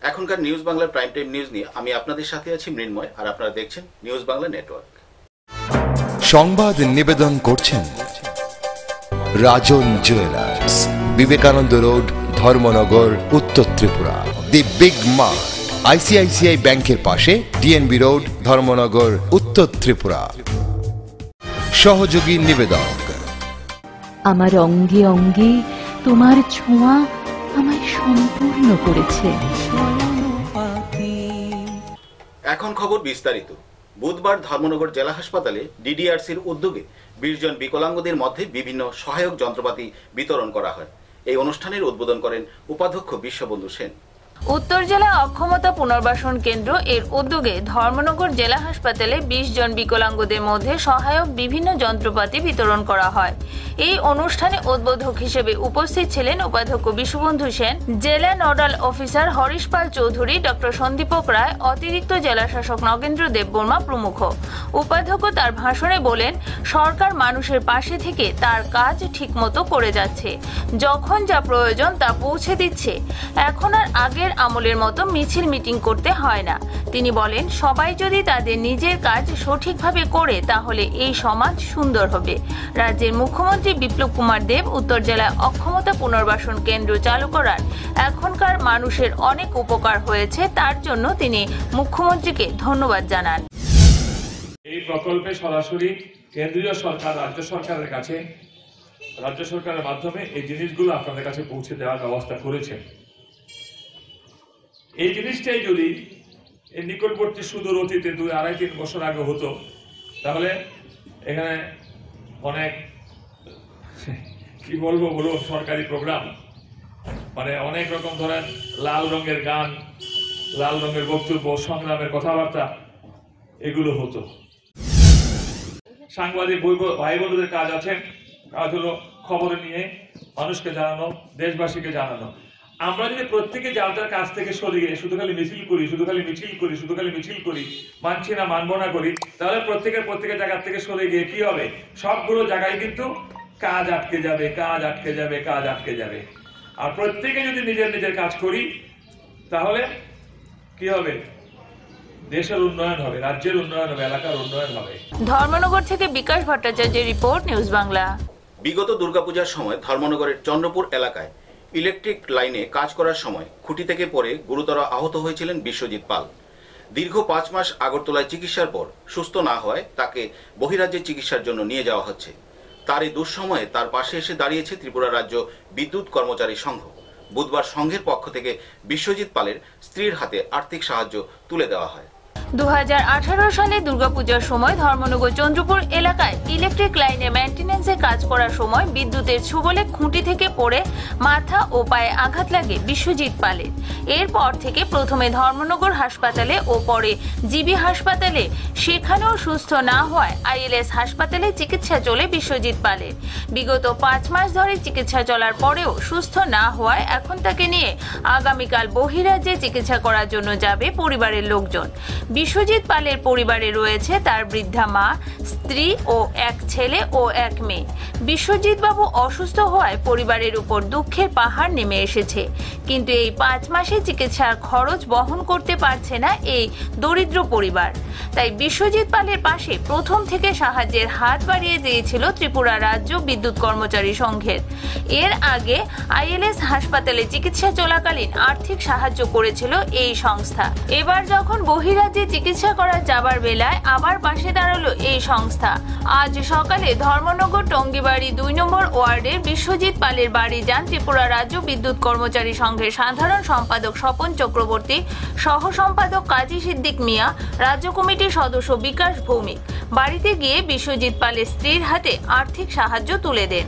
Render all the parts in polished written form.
এখনকার নিউজ বাংলার prime time news নিয়ে আমি আপনাদের সাথে আছি মৃন্ময়, আর আপনারা দেখছেন নিউজ বাংলা নেটওয়ার্ক। সংবাদ নিবেদন করছেন রাজন জুয়েলার্স, বিবেকানন্দ রোড, ধর্মনগর, উত্তর Tripura. The big mart, ICICI ব্যাংকের পাশে, ডিএনবি রোড, ধর্মনগর, উত্তর ত্রিপুরা। সহযোগী নিবেদক আমার অঙ্গে অঙ্গে তোমার ছোঁয়া আমায় সম্পূর্ণ করেছে। এখন খবর বিস্তারিত। বুধবার ধর্মনগর জেলা হাসপাতালে ডিডিআরসির উদ্যোগে 20 জন বিকলাঙ্গদের মধ্যে বিভিন্ন সহায়ক যন্ত্রপাতি বিতরণ করা হয়। এই অনুষ্ঠানের উদ্বোধন করেন উপাধ্যক্ষ বিশ্ববন্ধু সেন। উত্তর জেলা অক্ষমতা পুনর্বাসন কেন্দ্র এর উদ্যোগে ধর্মনগর জেলা হাসপাতালে 20 জন বিকলাঙ্গদের মধ্যে সহায়ক বিভিন্ন যন্ত্রপাতি বিতরণ করা হয়। এই অনুষ্ঠানে উদ্বোধক হিসেবে উপস্থিত ছিলেন উপাধ্যক্ষ বিশ্ববন্ধু সেন, জেলা নোডাল অফিসার হরিশ পাল চৌধুরী, ডক্টর সন্দীপক রায়, অতিরিক্ত জেলা শাসক নগেন্দ্র দেববর্মা প্রমুখ। উপাধ্যক্ষ তার ভাষণে বলেন, সরকার মানুষের পাশে থেকে তার কাজ ঠিকমতো করে যাচ্ছে, যখন যা প্রয়োজন তা পৌঁছে দিচ্ছে। এখন আর আগের আমলের মতো মিছিল মিটিং করতে হয় না। তিনি বলেন, সবাই যদি তাদের নিজের কাজ সঠিকভাবে করে তাহলে এই সমাজ সুন্দর হবে। রাজ্যের মুখ্যমন্ত্রী বিপ্লব কুমার দেব উত্তর জেলায় অক্ষমতা পুনর্বাসন কেন্দ্র চালু করার এখনকার মানুষের অনেক উপকার হয়েছে, তার জন্য তিনি মুখ্যমন্ত্রীকে ধন্যবাদ জানান। এই প্রকল্পে সরাসরি কেন্দ্রীয় সরকার রাজ্য সরকারের কাছে, রাজ্য সরকারের মাধ্যমে এই জিনিসগুলো আপনাদের কাছে পৌঁছে দেওয়ার ব্যবস্থা করেছেন। এই জিনিসটাই যদি এই নিকটবর্তী সুদূর অতীতে 2-2.5-3 বছর আগে হতো, তাহলে এখানে অনেক কি বলবো সরকারি প্রোগ্রাম, মানে অনেক রকম ধরেন লাল রঙের গান, লাল রঙের বক্তব্য, সংগ্রামের কথাবার্তা, এগুলো হতো। সাংবাদিক ভাই বোনদের কাজ হলো খবর নিয়ে মানুষকে জানানো, দেশবাসীকে জানানো। আমরা যদি প্রত্যেকে যার কাছ থেকে সরে গিয়ে শুধু খালি মিছিল করি, মানছি না, মানবো না করি, তাহলে প্রত্যেকের জায়গা থেকে সরে গিয়ে কি হবে? সবগুলো জায়গায় কিন্তু কাজ আটকে যাবে। আর প্রত্যেকে যদি নিজের কাজ করি, তাহলে কি হবে? দেশের উন্নয়ন হবে, রাজ্যের উন্নয়ন হবে, এলাকার উন্নয়ন হবে। ধর্মনগর থেকে বিকাশ ভট্টাচার্যের রিপোর্ট, নিউজ বাংলা। বিগত দুর্গাপূজার সময় ধর্মনগরের চন্দ্রপুর এলাকায় ইলেকট্রিক লাইনে কাজ করার সময় খুঁটি থেকে পড়ে গুরুতর আহত হয়েছিলেন বিশ্বজিৎ পাল। দীর্ঘ 5 মাস আগরতলায় চিকিৎসার পর সুস্থ না হয় তাকে বহিরাজ্যে চিকিৎসার জন্য নিয়ে যাওয়া হচ্ছে। তার এই দুঃসময়ে তার পাশে এসে দাঁড়িয়েছে ত্রিপুরা রাজ্য বিদ্যুৎ কর্মচারী সংঘ। বুধবার সংঘের পক্ষ থেকে বিশ্বজিৎ পালের স্ত্রীর হাতে আর্থিক সাহায্য তুলে দেওয়া হয়। 2018 সালে দুর্গাপূজার সময় ধর্মনগর চন্দ্রপুর এলাকায় ইলেকট্রিক লাইনে মেইনটেনেন্সে কাজ করার সময় বিদ্যুতের ছুবলে খুঁটি থেকে পড়ে মাথা ও পায়ে আঘাত লাগে বিশ্বজিৎ পালের। এরপর থেকে প্রথমে ধর্মনগর হাসপাতালে ও পরে জিবি হাসপাতালে, সেখানেও সুস্থ না হওয়ায় আইএলএস হাসপাতালে চিকিৎসা চলে বিশ্বজিৎ পালের। বিগত 5 মাস ধরে চিকিৎসা চলার পরেও সুস্থ না হওয়ায় এখন তাকে নিয়ে আগামীকাল বহিরাজ্যে চিকিৎসা করার জন্য যাবে পরিবারের লোকজন। বিশ্বজিৎ পালের পরিবারে রয়েছে তার বৃদ্ধা মা, স্ত্রী ও এক ছেলে ও এক মেয়ে। বিশ্বজিৎ বাবু অসুস্থ হওয়ায় পরিবারের উপর দুঃখের পাহাড় নেমে এসেছে, কিন্তু এই 5 মাসে চিকিৎসার খরচ বহন করতে পারছে না এই দরিদ্র পরিবার। তাই বিশ্বজিৎ পালের পাশে প্রথম থেকে সাহায্যের হাত বাড়িয়ে দিয়েছিল ত্রিপুরা রাজ্য বিদ্যুৎ কর্মচারী সংঘের। এর আগে আইএলএস হাসপাতালে চিকিৎসা চলাকালীন আর্থিক সাহায্য করেছিল এই সংস্থা। এবার যখন বহিরাজ্যে চিকিৎসা করার যাবার বেলায় আবার পাশে দাঁড়ালো এই সংস্থা। আজ সকালে ধর্মনগর টঙ্গিবাড়ি 2 নম্বর ওয়ার্ডের বিশ্বজিৎ পালের বাড়ি যান ত্রিপুরা রাজ্য বিদ্যুৎ কর্মচারী সংঘের সাধারণ সম্পাদক স্বপন চক্রবর্তী, সহ সম্পাদক কাজী সিদ্দিক মিয়া, রাজ্য কমিটির সদস্য বিকাশ ভৌমিক। বাড়িতে গিয়ে বিশ্বজিৎ পালের স্ত্রীর হাতে আর্থিক সাহায্য তুলে দেন।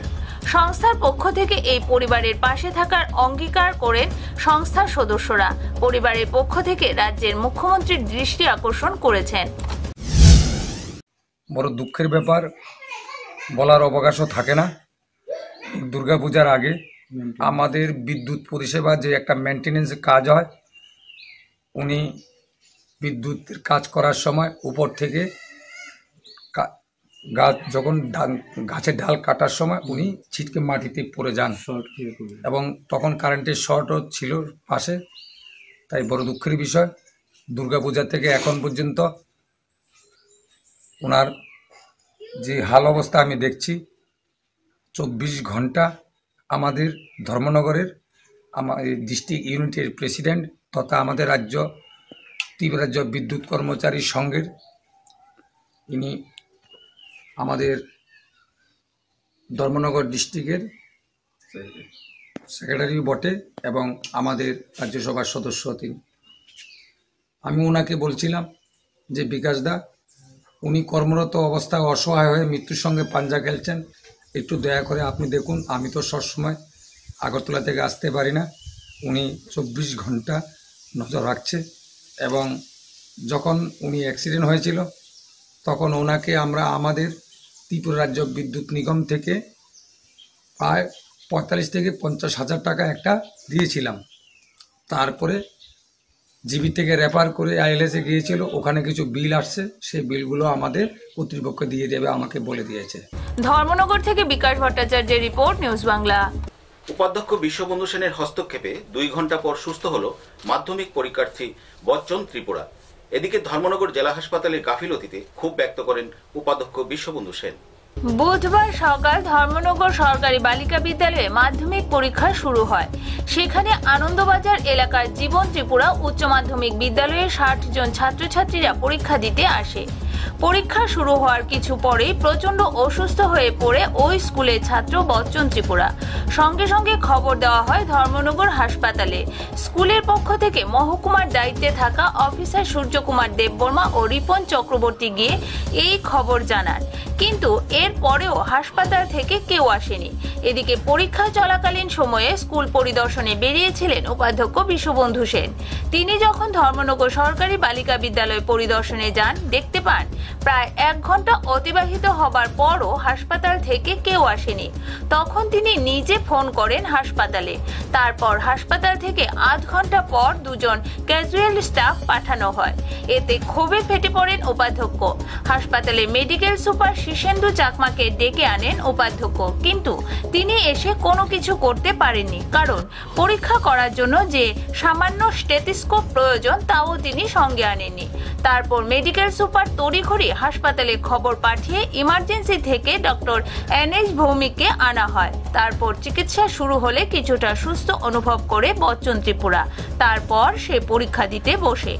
সংস্থার পক্ষ থেকে এই পরিবারের পাশে থাকার অঙ্গীকার করেন সংস্থার সদস্যরা। পরিবারের পক্ষ থেকে রাজ্যের মুখ্যমন্ত্রীর দৃষ্টি আকর্ষণ করেছেন। বড় দুঃখের ব্যাপার, বলার অবকাশও থাকে না। দুর্গাপূজার আগে আমাদের বিদ্যুৎ পরিষেবা যে একটা মেনটেনেন্স কাজ হয়, উনি বিদ্যুতের কাজ করার সময় উপর থেকে গাছ যখন গাছের ডাল কাটার সময় উনি ছিটকে মাটিতে পড়ে যান এবং তখন কারেন্টের শর্টও ছিল পাশে। তাই বড় দুঃখের বিষয়, দুর্গাপূজা থেকে এখন পর্যন্ত ওনার যে হাল অবস্থা আমি দেখছি, 24 ঘন্টা আমাদের ধর্মনগরের ডিস্ট্রিক্ট ইউনিটের প্রেসিডেন্ট তথা আমাদের ত্রিপুরা রাজ্য বিদ্যুৎ কর্মচারী সংঘের ইনি আমাদের ধর্মনগর ডিস্ট্রিক্টের সেক্রেটারি বটে এবং আমাদের রাজ্যসভার সদস্য তিনি। আমি ওনাকে বলছিলাম যে বিকাশদা, উনি কর্মরত অবস্থায় অসহায় হয়ে মৃত্যুর সঙ্গে পাঞ্জা খেলছেন, একটু দয়া করে আপনি দেখুন। আমি তো সবসময় আগরতলা থেকে আসতে পারি না, উনি 24 ঘন্টা নজর রাখছে। এবং যখন উনি অ্যাক্সিডেন্ট হয়েছিল তখন ওনাকে আমরা আমাদের ত্রিপুরা রাজ্য বিদ্যুৎ নিগম থেকে প্রায় 45 থেকে 50 হাজার টাকা একটা দিয়েছিলাম। তারপরে জিবি থেকে রেফার করে আইএলএসে গিয়েছিল, ওখানে কিছু বিল আসছে, সেই বিলগুলো আমাদের কর্তৃপক্ষ দিয়ে দেবে আমাকে বলে দিয়েছে। ধর্মনগর থেকে বিকাশ ভট্টাচার্যের রিপোর্ট, নিউজ বাংলা। উপাধ্যক্ষ বিশ্ববন্ধু সেনের হস্তক্ষেপে 2 ঘন্টা পর সুস্থ হল মাধ্যমিক পরীক্ষার্থী বচ্চন ত্রিপুরা। এদিকে ধর্মনগর জেলা হাসপাতালের গাফিলতিতে ক্ষোভ ব্যক্ত করেন উপাধ্যক্ষ বিশ্ববন্ধু সেন। বুধবার সকাল ধর্মনগর সরকারি বালিকা বিদ্যালয়ে মাধ্যমিক পরীক্ষা শুরু হয়। সেখানে আনন্দবাজার এলাকার জীবন ত্রিপুরা উচ্চ মাধ্যমিক বিদ্যালয়ের 60 জন ছাত্রছাত্রীরা পরীক্ষা দিতে আসে। পরীক্ষা শুরু হওয়ার কিছু পরেই প্রচন্ড অসুস্থ হয়ে পড়ে ওই স্কুলের ছাত্র বচ্চন ত্রিপুরা। সঙ্গে সঙ্গে খবর দেওয়া হয় ধর্মনগর হাসপাতালে। স্কুলের পক্ষ থেকে মহকুমার দায়িত্বে থাকা অফিসার সূর্যকুমার দেববর্মা ও রিপন চক্রবর্তী গিয়ে এই খবর জানান, কিন্তু এর পরেও হাসপাতাল থেকে কেউ আসেনি। এদিকে পরীক্ষা চলাকালীন সময়ে স্কুল পরিদর্শনে বেরিয়েছিলেন উপাধ্যক্ষ বিশ্ববন্ধু সেন। তিনি যখন ধর্মনগর সরকারি বালিকা বিদ্যালয় পরিদর্শনে যান, দেখতে পান প্রায় 1 ঘন্টা অতিবাহিত হবার পরও হাসপাতাল থেকে কেউ আসেনি। তখন তিনি নিজে ফোন করেন হাসপাতালে। তারপর হাসপাতাল থেকে আধ ঘন্টা পর 2 জন ক্যাজুয়াল স্টাফ পাঠানো হয়। এতে ক্ষোভে ফেটে পড়েন উপাধ্যক্ষ। হাসপাতালে মেডিকেল সুপার শিশেন্দু চাকমাকে ডেকে আনেন উপাধ্যক্ষ, কিন্তু তিনি এসে কোনো কিছু করতে পারেননি, কারণ পরীক্ষা করার জন্য যে সামান্য স্টেথোস্কোপ প্রয়োজন তাও তিনি সঙ্গে আনেননি। তারপর মেডিকেল সুপার তড়িঘড়ি হাসপাতালে খবর পাঠিয়ে ইমার্জেন্সি থেকে ডক্টর NH ভৌমিককে আনা হয়। তারপর চিকিৎসা শুরু হলে কিছুটা সুস্থ অনুভব করে বচ্চন ত্রিপুরা। তারপর সে পরীক্ষা দিতে বসে।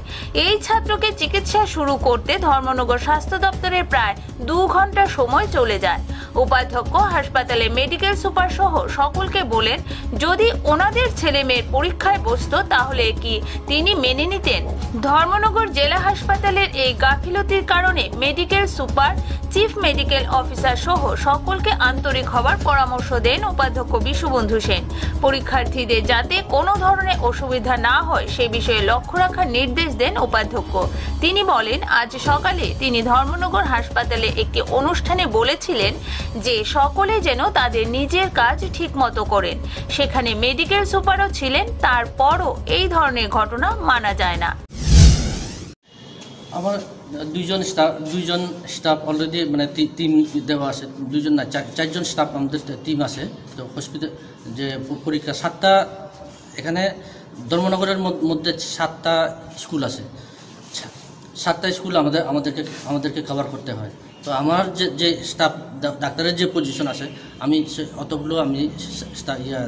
এই ছাত্রকে চিকিৎসা শুরু করতে ধর্মনগর স্বাস্থ্য দপ্তরের প্রায় 2 ঘন্টা সময় চলে যায়। উপাধ্যক্ষ হাসপাতালে মেডিকেল সুপার সহ সকলকে বলেন, যদি ওনাদের ছেলে মেয়ের পরীক্ষায় বসতো তাহলে কি তিনি মেনে নিতেন? ধর্মনগর জেলা হাসপাতালের এই গাফিলতির কারণে medical super, chief medical officer সহ সকলকে আন্তরিক হবার পরামর্শ দেন উপাধ্যক্ষ বিশ্ববন্ধু সেন। পরীক্ষার্থীদের যাতে কোনো ধরনের অসুবিধা না হয় সে বিষয়ে লক্ষ্য রাখার নির্দেশ দেন উপাধ্যক্ষ। তিনি বলেন, আজ সকালে তিনি ধর্মনগর হাসপাতালে একটি অনুষ্ঠানে বলেছিলেন যে সকলে যেন তাদের নিজের কাজ ঠিকমতো করেন। সেখানে মেডিকেল সুপারও ছিলেন, তারপরও এই ধরনের ঘটনা মানা যায় না। আমার দুইজন স্টাফ অলরেডি মানে টিম দেওয়া আছে, 2জন না 4জন স্টাফ আমাদের টিম আছে। তো হসপিটাল যে পরীক্ষা 7টা, এখানে ধর্মনগরের মধ্যে 7টা স্কুল আছে, 7টা স্কুল আমাদেরকে কভার করতে হয়। তো আমার যে স্টাফ ডাক্তারের যে পজিশন আছে, আমি অতগুলো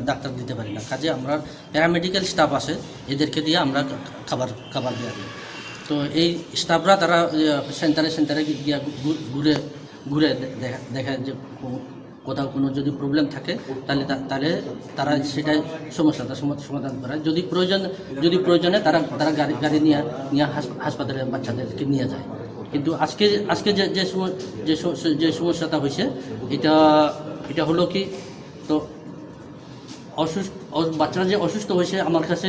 ডাক্তার দিতে পারি না। কাজে আমরা প্যারামেডিক্যাল স্টাফ আছে, এদেরকে দিয়ে আমরা খাবার দেওয়া দিই। তো এই স্টাফরা তারা সেন্টারে গিয়ে ঘুরে দেখে যে কোথাও কোনো যদি প্রবলেম থাকে তাহলে তারা সেটাই সমস্যাটা সমাধান করে। যদি প্রয়োজনে তারা গাড়ি নিয়ে হাসপাতালে বাচ্চাদেরকে নিয়ে যায়। কিন্তু আজকে যে সমস্যাটা হয়েছে এটা হলো কি, তো বাচ্চারা যে অসুস্থ হয়েছে আমার কাছে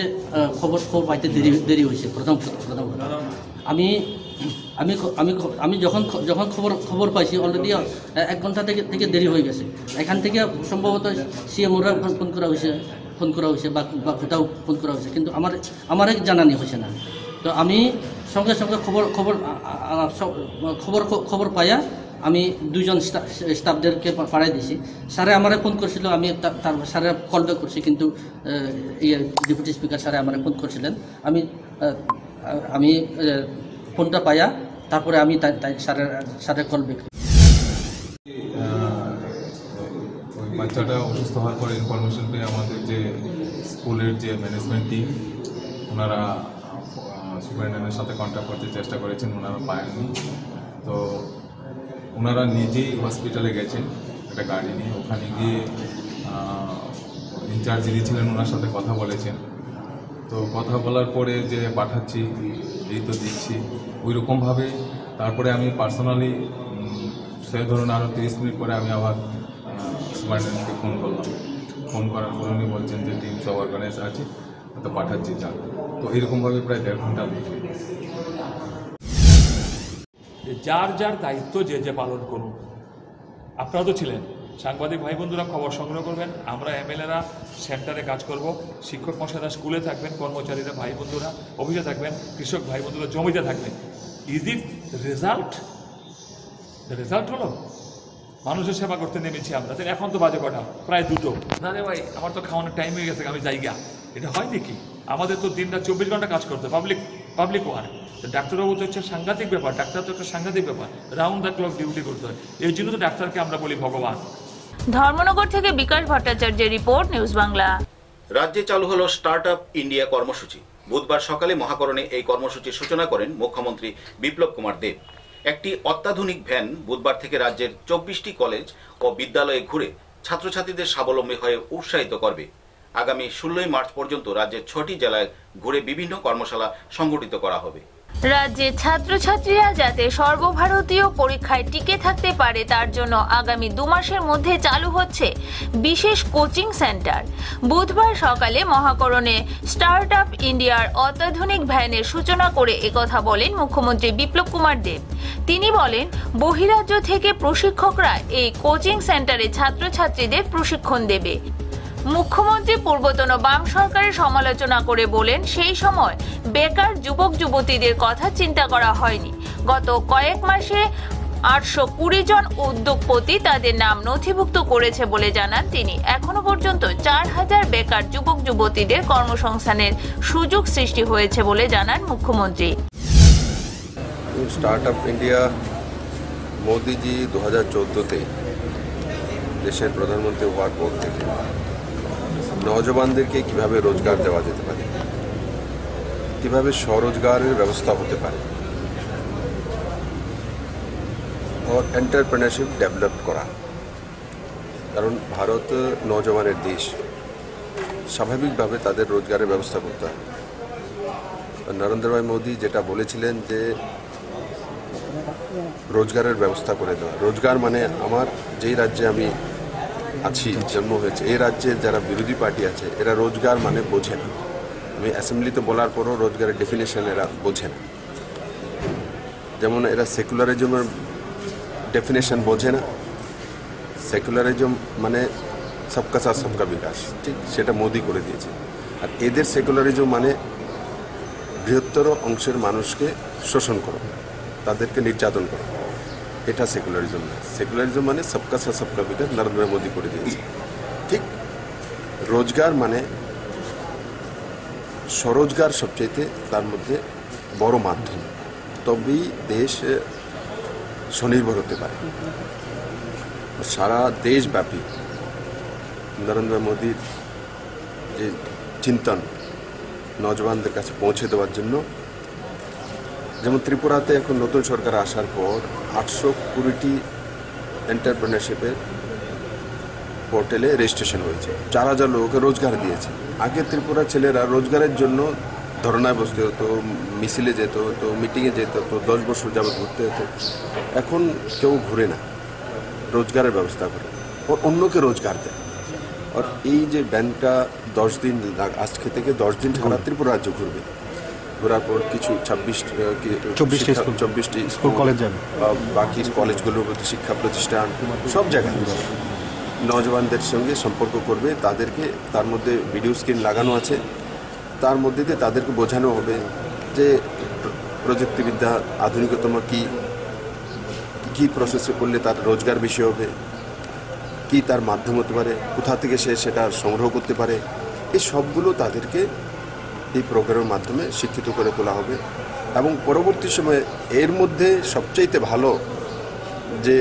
খবর পাইতে দেরি হয়েছে। প্রথম আমি যখন খবর পাইছি অলরেডি 1 ঘন্টা থেকে দেরি হয়ে গেছে। এখান থেকে সম্ভবত CMOরা ফোন করা হয়েছে বা কোথাও ফোন করা হয়েছে, কিন্তু আমার জানানি হয়েছে না। তো আমি সঙ্গে খবর পাইয়া আমি 2জন স্টাফদেরকে পাঠাই দিয়েছি। স্যারে আমারে ফোন করছিল, আমি স্যারে কল ব্যাক করছি, কিন্তু ডেপুটি স্পিকার স্যারে আমারে ফোন করছিলেন। আমি আমি ফোনটা পাইয়া তারপরে আমি স্যারের কল ব্যাক। ওই বাচ্চাটা অসুস্থ হওয়ার পরে ইনফরমেশন পেয়ে আমাদের যে স্কুলের যে ম্যানেজমেন্ট টিম ওনারা সুপারিনটেন্ডেন্টের সাথে কন্ট্যাক্ট করতে চেষ্টা করেছেন, ওনারা পায়নি। তো ওনারা নিজেই হসপিটালে গেছেন একটা গাড়ি নিয়ে, ওখানে গিয়ে ইনচার্জ যিনি ছিলেন ওনার সাথে কথা বলেছেন। তো কথা বলার পরে যে পাঠাচ্ছি এই তো দিচ্ছি ওই রকমভাবে। তারপরে আমি পার্সোনালি সে ধরুন আরও 30 মিনিট পরে আমি আবার সুপারিনটেন্ডেন্টকে ফোন করলাম। ফোন করার পরে উনি বলছেন যে টিম সব অর্গানাইজ আছে, তো পাঠাচ্ছি যা। তো এরকমভাবে প্রায় 1.5 ঘন্টা লেগে গেছে। যার যার দায়িত্ব যে যে পালন করুন। আপনারা তো ছিলেন সাংবাদিক ভাই বন্ধুরা, খবর সংগ্রহ করবেন, আমরা এমএলএরা সেন্টারে কাজ করব, শিক্ষক মশাইরা স্কুলে থাকবেন, কর্মচারীরা ভাই বন্ধুরা অফিসে থাকবেন, কৃষক ভাই বন্ধুরা জমিতে থাকবেন। Is it result? রেজাল্ট হলো মানুষের সেবা করতে নেমেছি আমরা। এখন তো বাজে কটা, প্রায় 2টো। না রে ভাই, আমার তো খাওয়ানোর টাইম হয়ে গেছে, আমি যাই গা। এটা হয় নাকি? আমাদের তো দিনটা 24 ঘন্টা কাজ করতে, পাবলিক ওয়ার্ক। ডাক্তারবাবু তো হচ্ছে সাংঘাতিক ব্যাপার, ডাক্তার তো একটা সাংঘাতিক ব্যাপার, রাউন্ড দ্য ক্লক ডিউটি করতে হয়। এই জন্য তো ডাক্তারকে আমরা বলি ভগবান। ধর্মনগর থেকে বিকাশ ভট্টাচার্যের রিপোর্ট, নিউজ বাংলা। রাজ্যে চালু হলো স্টার্ট আপ ইন্ডিয়া কর্মসূচি। বুধবার সকালে মহাকরণে এই কর্মসূচির সূচনা করেন মুখ্যমন্ত্রী বিপ্লব কুমার দেব। একটি অত্যাধুনিক ভ্যান বুধবার থেকে রাজ্যের 24টি কলেজ ও বিদ্যালয়ে ঘুরে ছাত্রছাত্রীদের স্বাবলম্বী হয়ে উৎসাহিত করবে। আগামী 16 মার্চ পর্যন্ত রাজ্যের 6টি জেলায় ঘুরে বিভিন্ন কর্মশালা সংগঠিত করা হবে। রাজ্যের ছাত্রছাত্রীরা যাতে সর্বভারতীয় পরীক্ষায় টিকে থাকতে পারে তার জন্য আগামী 2 মাসের মধ্যে চালু হচ্ছে বিশেষ কোচিং সেন্টার। বুধবার সকালে মহাকরণে স্টার্ট আপ ইন্ডিয়ার অত্যাধুনিক ভ্যানের সূচনা করে একথা বলেন মুখ্যমন্ত্রী বিপ্লব কুমার দেব। তিনি বলেন, বহিরাজ্য থেকে প্রশিক্ষকরা এই কোচিং সেন্টারে ছাত্রছাত্রীদের প্রশিক্ষণ দেবে। মুখ্যমন্ত্রী পূর্বতন বাম সরকারের সমালোচনা করে বলেন, সেই সময় বেকার যুবক যুবতীদের কথা চিন্তা করা হয়নি। গত কয়েক মাসে 820 জন উদ্যোগপতি তাদের নাম নথিভুক্ত করেছে বলে জানান তিনি। এখনো পর্যন্ত 4000 বেকার যুবক যুবতীদের কর্মসংস্থানের সুযোগ সৃষ্টি হয়েছে বলে জানান মুখ্যমন্ত্রী। স্টার্ট আপ ইন্ডিয়া মোদিজি 2014-তে দেশের প্রধানমন্ত্রী হওয়ার পর থেকে নওজওয়ানদেরকে কিভাবে রোজগার দেওয়া যেতে পারে, কিভাবে স্বরোজগারের ব্যবস্থা হতে পারে ও এন্টারপ্রেনারশিপ ডেভেলপ করা। কারণ ভারত নওজওয়ানের দেশ, স্বাভাবিকভাবে তাদের রোজগারের ব্যবস্থা করতে হবে। নরেন্দ্র ভাই মোদি যেটা বলেছিলেন যে রোজগারের ব্যবস্থা করে দেওয়া। রোজগার মানে আমার যেই রাজ্যে আমি আছি, জন্ম হয়েছে, এই রাজ্যের যারা বিরোধী পার্টি আছে এরা রোজগার মানে বোঝে না। আমি অ্যাসেম্বলিতে বলার পরও রোজগারের ডেফিনেশন এরা বোঝে না। যেমন এরা সেকুলারিজমের ডেফিনেশন বোঝে না। সেকুলারিজম মানে সবকা সাথ সবকা বিকাশ, ঠিক সেটা মোদি করে দিয়েছে। আর এদের সেকুলারিজম মানে বৃহত্তর অংশের মানুষকে শোষণ করো, তাদেরকে নির্যাতন করো। এটা সেকুলারিজম না। সেকুলারিজম মানে সবকা সাথ সবকা বিকাশ নরেন্দ্র মোদি করে দিয়েছে। ঠিক রোজগার মানে স্বরোজগার সবচাইতে তার মধ্যে বড় মাধ্যম, তবেই দেশ স্বনির্ভর হতে পারে। সারা দেশব্যাপী নরেন্দ্র মোদির যে চিন্তন নওজওয়ানদের কাছে পৌঁছে দেওয়ার জন্য, যেমন ত্রিপুরাতে এখন নতুন সরকার আসার পর 820টি এন্টারপ্রেনারশিপের পোর্টালে রেজিস্ট্রেশন হয়েছে। 4000 লোককে রোজগার দিয়েছে। আগে ত্রিপুরা ছেলেরা রোজগারের জন্য ধর্নায় বসতে হতো, মিছিলে যেতে হতো, মিটিংয়ে যেতে হতো, 10 বছর যাবৎ ঘুরতে হতো। এখন কেউ ঘুরে না, রোজগারের ব্যবস্থা করে ও অন্যকে রোজগার দেয়। আর এই যে ব্যানটা 10 দিন, আজকে থেকে 10 দিন সারা ত্রিপুরা রাজ্য ঘুরবে। ঘোরার পর কিছু 24টি স্কুল কলেজ যাবে, বাকি কলেজগুলোর মধ্যে শিক্ষা প্রতিষ্ঠান সব জায়গায় নওজওয়ানদের সঙ্গে সম্পর্ক করবে। তাদেরকে তার মধ্যে ভিডিও স্ক্রিন লাগানো আছে, তার মধ্যে দিয়ে তাদেরকে বোঝানো হবে যে প্রযুক্তিবিদ্যা আধুনিকতম কী প্রসেসে করলে তার রোজগার বেশি হবে, কি তার মাধ্যম হতে পারে, কোথা থেকে সে সেটা সংগ্রহ করতে পারে। এই সবগুলো তাদেরকে এই প্রোগ্রামের মাধ্যমে শিক্ষিত করে তোলা হবে এবং পরবর্তী সময়ে এর মধ্যে সবচাইতে ভালো যে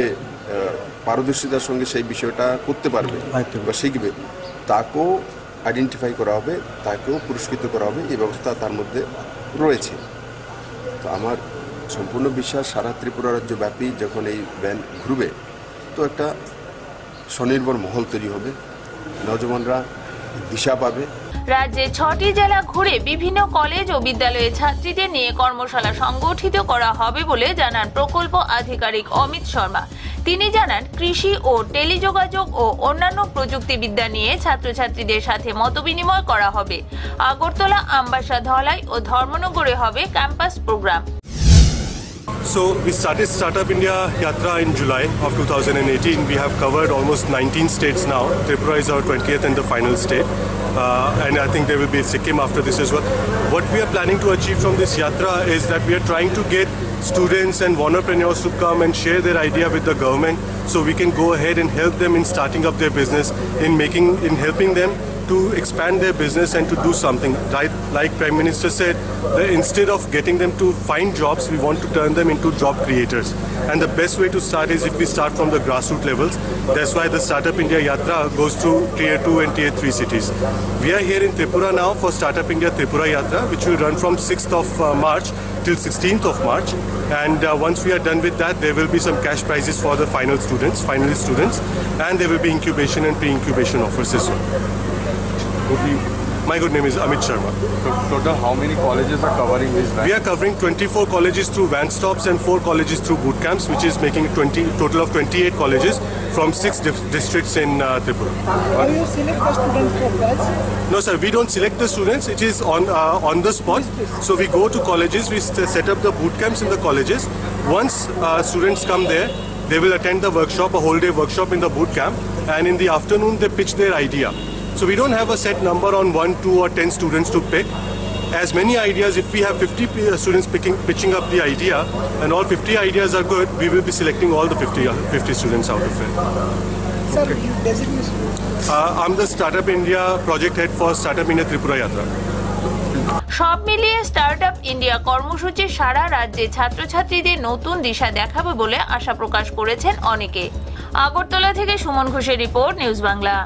পারদর্শিতার সঙ্গে সেই বিষয়টা করতে পারবে বা শিখবে তাকেও আইডেন্টিফাই করা হবে, তাকেও পুরস্কৃত করা হবে, এই ব্যবস্থা তার মধ্যে রয়েছে। তো আমার সম্পূর্ণ বিশ্বাস সারা ত্রিপুরা রাজ্যব্যাপী যখন এই ব্যান ঘুরবে তো একটা স্বনির্ভর মহল তৈরি হবে, নওজওয়ানরা দিশা পাবে। রাজ্যে 6টি জেলা ঘুরে বিভিন্ন কলেজ ও বিদ্যালয়ের ছাত্রীদের নিয়ে কর্মশালা সংগঠিত করা হবে বলে জানান প্রকল্প আধিকারিক অমিত শর্মা। তিনি জানান কৃষি ও টেলিযোগাযোগ ও অন্যান্য প্রযুক্তিবিদ্যা নিয়ে ছাত্রছাত্রীদের সাথে মতবিনিময় করা হবে। আগরতলা, আমবাসা, ধলাই ও ধর্মনগরে হবে campus programme. So we started Startup India Yatra in July of 2018. We have covered almost 19 states now. Tripura is our 20th and the final state. And I think there will be Sikkim after this as well. What we are planning to achieve from this Yatra is that we are trying to get students and entrepreneurs to come and share their idea with the government so we can go ahead and help them in starting up their business, in helping them to expand their business and to do something. Right, like Prime Minister said, that instead of getting them to find jobs, we want to turn them into job creators. And the best way to start is if we start from the grassroots levels. That's why the Startup India Yatra goes through Tier 2 and Tier 3 cities. We are here in Tripura now for Startup India Tripura Yatra, which will run from 6th of March till 16th of March. And once we are done with that, there will be some cash prizes for the finalist students, and there will be incubation and pre-incubation offers as well. My good name is Amit Sharma. So total how many colleges are covering this? We are covering 24 colleges through van stops and 4 colleges through boot camps, which is making total of 28 colleges from 6 districts in Tripura. How do you select the students for that? No sir, we don't select the students. It is on the spot. So we go to colleges, we set up the boot camps in the colleges. Once students come there, they will attend the workshop, a whole day workshop in the boot camp, and in the afternoon they pitch their idea. So we don't have a set number on 1, 2 or 10 students to pick. As many ideas, if we have 50 students pitching up the idea and all 50 ideas are good, we will be selecting all the 50 students out of it. Sir, your designation? I'm the Startup India project head for Startup India Tripura Yatra. সব মিলিয়ে startup India কর্মসূচি সারা রাজ্যে ছাত্রছাত্রীদের নতুন দিশা দেখাবে বলে আশা প্রকাশ করেছেন অনেকে। আগরতলা থেকে সুমন ঘোষের রিপোর্ট, নিউজ বাংলা।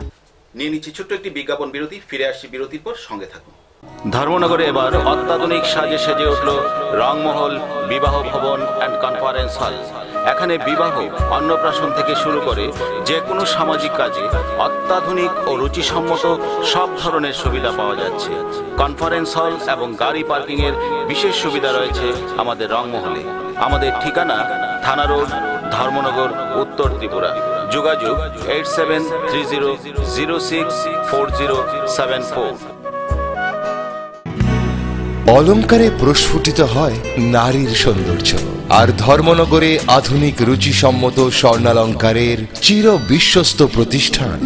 নিয়ে নিচ্ছি ছোট্ট একটি বিজ্ঞাপন বিরতি, ফিরে আসছি বিরতির পর, সঙ্গে থাকুন। ধর্মনগরে এবার অত্যাধুনিক সাজে সেজে উঠল রংমহল বিবাহ ভবন অ্যান্ড কনফারেন্স হল। এখানে বিবাহ, অন্নপ্রাশন থেকে শুরু করে যে কোনো সামাজিক কাজে অত্যাধুনিক ও রুচিসম্মত সব ধরনের সুবিধা পাওয়া যাচ্ছে। কনফারেন্স হল এবং গাড়ি পার্কিং এর বিশেষ সুবিধা রয়েছে আমাদের রংমহলে। আমাদের ঠিকানা থানা রোড, ধর্মনগর, উত্তর ত্রিপুরা। যোগাযোগ 8730064074। অলংকারে প্রস্ফুটিত হয় নারীর সৌন্দর্য, আর ধর্মনগরে আধুনিক রুচিসম্মত স্বর্ণালঙ্কারের চির বিশ্বস্ত প্রতিষ্ঠান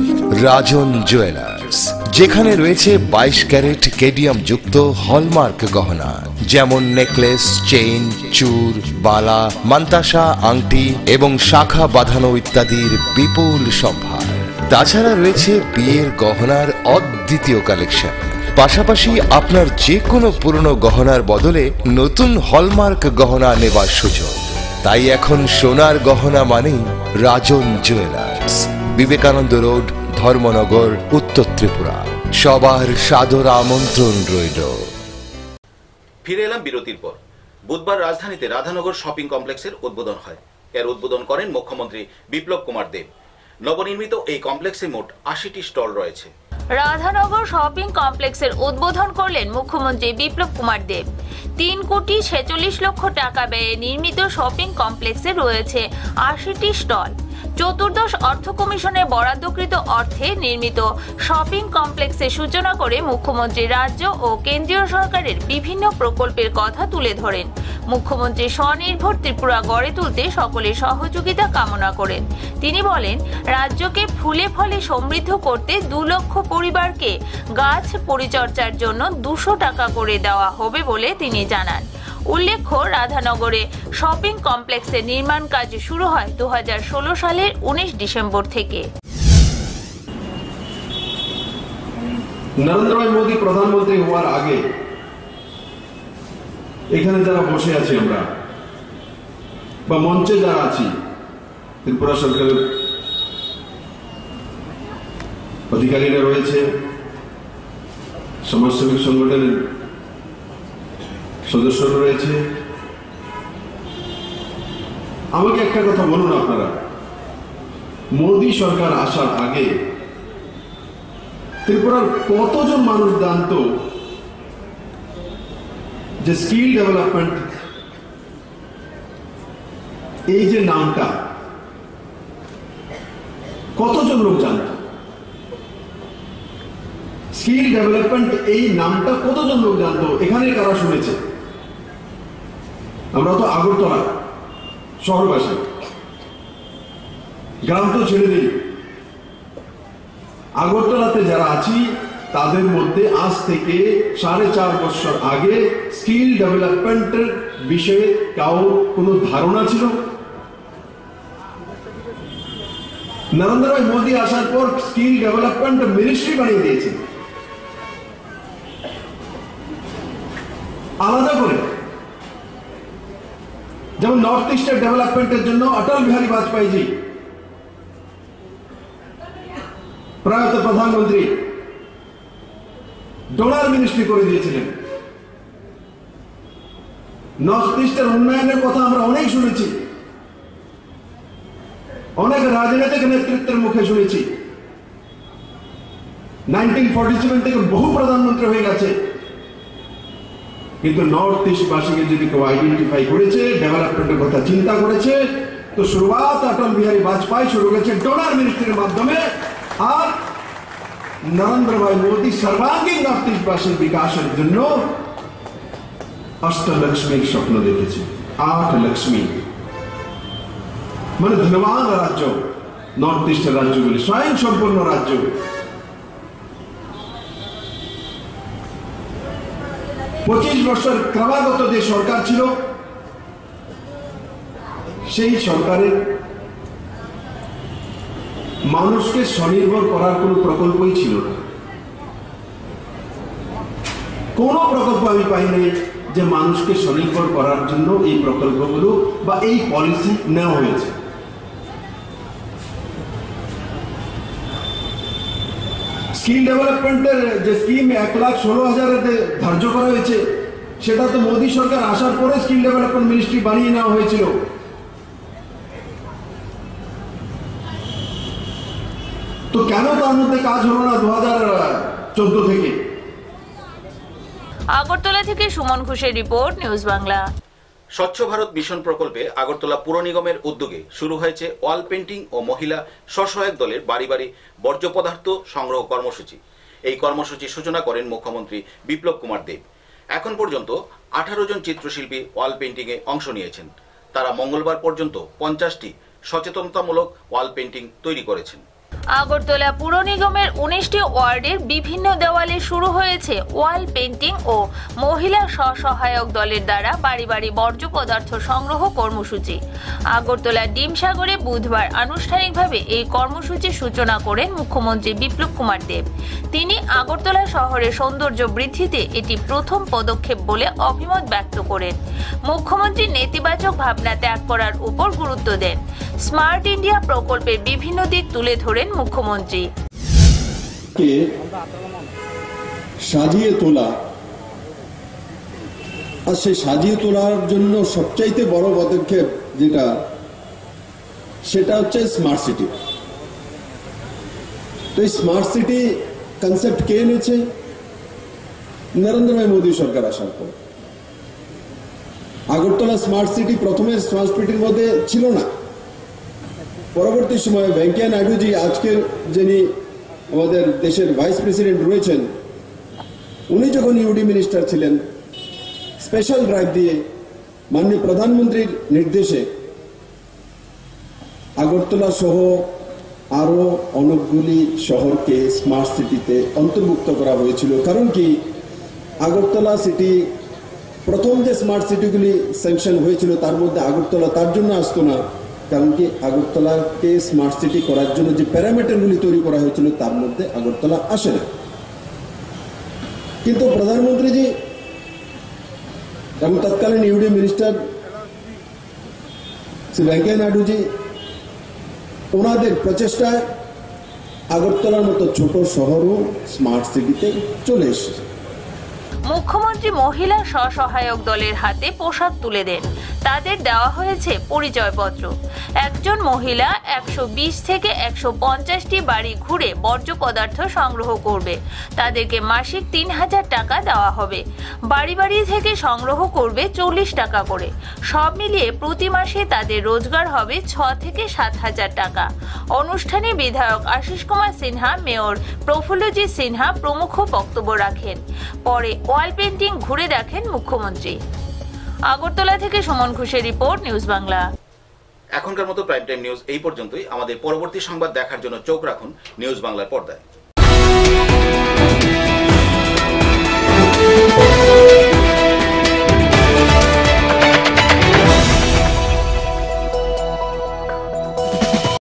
রাজন জুয়েলার্স, যেখানে রয়েছে 22 ক্যারেট কেডিয়াম যুক্ত হলমার্ক গহনা, যেমন নেকলেস, চেইন, চূড়, বালা, মান্তাসা, আংটি এবং শাখা বাঁধানো ইত্যাদির বিপুল সম্ভার। তাছাড়া রয়েছে বিয়ের গহনার অদ্বিতীয় কালেকশন। পাশাপাশি আপনার যে কোনো পুরনো গহনার বদলে নতুন হলমার্ক গহনা নেবার সুযোগ। তাই এখন সোনার গহনা মানেই রাজন জুয়েলার্স, বিবেকানন্দ রোড, ধর্মনগর, উত্তর ত্রিপুরা। সবার সাদর আমন্ত্রণ রইল। ফিরে এলাম বিরতির পর। বুধবার রাজধানীতে রাধানগর শপিং কমপ্লেক্সের উদ্বোধন হয়। এর উদ্বোধন করেন মুখ্যমন্ত্রী বিপ্লব কুমার দেব। নবনির্মিত এই কমপ্লেক্সে মোট 80টি স্টল রয়েছে। রাধানগর শপিং কমপ্লেক্সের উদ্বোধন করলেন মুখ্যমন্ত্রী বিপ্লব কুমার দেব। 3,46,00,000 টাকা ব্যয়ে নির্মিত শপিং কমপ্লেক্সে রয়েছে 80টি স্টল। চতুর্দশ অর্থ কমিশনের বরাদ্দকৃত অর্থে নির্মিত শপিং কমপ্লেক্সের সূচনা করে মুখ্যমন্ত্রী রাজ্য ও কেন্দ্রীয় সরকারের বিভিন্ন প্রকল্পের কথা তুলে ধরেন। মুখ্যমন্ত্রী স্বনির্ভর ত্রিপুরা গড়ে তুলতে সকলের সহযোগিতা কামনা করেন। তিনি বলেন, রাজ্যকে ফুলে ফলে সমৃদ্ধ করতে 2 লক্ষ পরিবারকে গাছ পরিচর্যার জন্য 200 টাকা করে দেওয়া হবে বলে তিনি জানান। উল্লেখ্য, রাধানগরে শপিং কমপ্লেক্সের নির্মাণ কাজ শুরু হয় 2016 সালের 19 ডিসেম্বর থেকে। নরেন্দ্র মোদী প্রধানমন্ত্রী হওয়ার আগে এখানে যারা বসে আছি আমরা বা মঞ্চে যারা আছি, ত্রিপুরা সরকারের অধিকারীরা রয়েছে, সমাজসেবী সংগঠনের সদস্যরা রয়েছে, আমাকে একটা কথা বলুন আপনারা, মোদী সরকার আসার আগে ত্রিপুরার কতজন মানুষ জানতো যে স্কিল ডেভেলপমেন্ট এই যে নামটা কতজন লোক জানত? স্কিল ডেভেলপমেন্ট এই নামটা কতজন লোক জানতো? এখানে কারা শুনেছে? আমরা তো আগরতলা শহরবাসী, গ্রাম তো ছেড়ে দিই, আগরতলাতে যারা আছি তাদের মধ্যে আজ থেকে 4.5 বছর আগে স্কিল ডেভেলপমেন্টের বিষয়ে কারোর কোনো ধারণা ছিল? নরেন্দ্র ভাই মোদী আসার পর স্কিল ডেভেলপমেন্ট মিনিস্ট্রি বানিয়ে দিয়েছে আলাদা করে। যেমন নর্থ ইস্টের ডেভেলপমেন্টের জন্য অটল বিহারী বাজপেয়ীজি প্রয়াত প্রধানমন্ত্রী ডোনার মিনিস্ট্রি করে দিয়েছিলেন। নর্থ ইস্টের উন্নয়নের কথা আমরা অনেক শুনেছি, অনেক রাজনৈতিক নেতৃত্বের মুখে শুনেছি। 1947 থেকে বহু প্রধানমন্ত্রী হয়ে গেছে, কিন্তু নর্থ ইস্ট বাসীকে যদি কেউ আইডেন্টিফাই করেছে, ডেভেলপমেন্টের কথা চিন্তা করেছে, তো শুরুয়াত অটল বিহারী বাজপেয়ী শুরু করেছে ডোনার মিনিস্ট্রির মাধ্যমে। আর নরেন্দ্র ভাই মোদী সর্বাঙ্গীন নর্থ ইস্ট বাসীর বিকাশের জন্য অষ্টলক্ষ্মীর স্বপ্ন দেখেছে। 8 লক্ষ্মী মানে ধনবান রাজ্য, নর্থ ইস্টের রাজ্যগুলি স্বয়ং সম্পূর্ণ রাজ্য। পঁচিশ বছর ক্রমাগত যে সরকার ছিল, সেই সরকারের মানুষকে স্বনির্ভর করার কোনো প্রকল্পই ছিল না। কোন প্রকল্প আমি পাইনি যে মানুষকে স্বনির্ভর করার জন্য এই প্রকল্পগুলো বা এই পলিসি নেওয়া হয়েছে। স্কিল ডেভেলপমেন্টের যে স্কিম 1,16,000 ধার্য করা হয়েছে, সেটা তো মোদী সরকার আসার পরে স্কিল ডেভেলপমেন্ট মিনিস্ট্রি বানিয়ে নেওয়া হয়েছিল। তো কেন তার মধ্যে কাজ হলো না 2014 থেকে? আগরতলা থেকে সুমন ঘোষের রিপোর্ট, নিউজ বাংলা। স্বচ্ছ ভারত মিশন প্রকল্পে আগরতলা পুর নিগমের উদ্যোগে শুরু হয়েছে ওয়াল পেন্টিং ও মহিলা স্বসহায়ক দলের বাড়ি বাড়ি বর্জ্য পদার্থ সংগ্রহ কর্মসূচি। এই কর্মসূচির সূচনা করেন মুখ্যমন্ত্রী বিপ্লব কুমার দেব। এখন পর্যন্ত 18 জন চিত্রশিল্পী ওয়াল পেন্টিং এ অংশ নিয়েছেন। তারা মঙ্গলবার পর্যন্ত 50টি সচেতনতামূলক ওয়াল পেন্টিং তৈরি করেছেন। আগরতলা পুর নিগমের 19টি ওয়ার্ডের বিভিন্ন দেওয়ালে শুরু হয়েছে ওয়াল পেন্টিং ও মহিলা স্বসহায়ক দলের দ্বারা বাড়ি বাড়ি বর্জ্য পদার্থ সংগ্রহ কর্মসূচি। আগরতলা ডিমসাগরে বুধবার আনুষ্ঠানিকভাবে এই কর্মসূচির সূচনা করেন মুখ্যমন্ত্রী বিপ্লব কুমার দেব। তিনি আগরতলা শহরের সৌন্দর্য বৃদ্ধিতে এটি প্রথম পদক্ষেপ বলে অভিমত ব্যক্ত করেন। মুখ্যমন্ত্রী নেতিবাচক ভাবনা ত্যাগ করার উপর গুরুত্ব দেন। স্মার্ট ইন্ডিয়া প্রকল্পের বিভিন্ন দিক তুলে ধরেন মুখ্যমন্ত্রী। সাজিয়ে তোলা, আর সেই সাজিয়ে তোলার জন্য সবচাইতে বড় পদক্ষেপ যেটা, সেটা হচ্ছে স্মার্ট সিটি। তো এই স্মার্ট সিটি কনসেপ্ট কে এনেছে? নরেন্দ্র ভাই মোদী সরকার আসার পর। আগরতলা স্মার্ট সিটি প্রথমে স্মার্ট সিটির মধ্যে ছিল না। পরবর্তী সময়ে ভেঙ্কাইয়া নাইডুজি, আজকের যিনি আমাদের দেশের ভাইস প্রেসিডেন্ট রয়েছেন, উনি যখন ইউডি মিনিস্টার ছিলেন, স্পেশাল ড্রাইভ দিয়ে মাননীয় প্রধানমন্ত্রীর নির্দেশে আগরতলা সহ আরো অনেকগুলি শহরকে স্মার্ট সিটিতে অন্তর্ভুক্ত করা হয়েছিল। কারণ কি, আগরতলা সিটি প্রথম যে স্মার্ট সিটিগুলি স্যাংশন হয়েছিল তার মধ্যে আগরতলা তার জন্য আসতো না। কারণ কি, আগরতলাকে স্মার্ট সিটি করার জন্য যে প্যারামিটারগুলি তৈরি করা হয়েছিল তার মধ্যে আগরতলা আসে না। কিন্তু প্রধানমন্ত্রীজি এবং তৎকালীন ইউডি মিনিস্টার শ্রী ভেঙ্কাইয়া নাইডুজি ওনাদের প্রচেষ্টায় আগরতলার মতো ছোট শহরও স্মার্ট সিটিতে চলে এসেছে। মুখ্যমন্ত্রী মহিলা স্বসহায়ক দলের হাতে পোশাক তুলে দেন। তাদের দেওয়া হয়েছে পরিচয়পত্র। একজন মহিলা 120 থেকে 150টি বাড়ি ঘুরে বর্জ্য পদার্থ সংগ্রহ করবে। তাদেরকে মাসিক 3000 টাকা দেওয়া হবে। বাড়ি বাড়ি থেকে সংগ্রহ করবে 40 টাকা করে। সব মিলিয়ে প্রতি মাসে তাদের রোজগার হবে 6 থেকে 7000 টাকা। অনুষ্ঠানে বিধায়ক আশিস কুমার সিনহা, মেয়র প্রফুল্লজিৎ সিনহা প্রমুখ বক্তব্য রাখেন। পরে ওয়াল পেন্টিং ঘুরে দেখেন মুখ্যমন্ত্রী। আগরতলা থেকে সুমন ঘোষের রিপোর্ট, নিউজ বাংলা। এখনকার মতো প্রাইম টাইম নিউজ এই পর্যন্তই। আমাদের পরবর্তী সংবাদ দেখার জন্য চোখ রাখুন নিউজ বাংলার পর্দায়।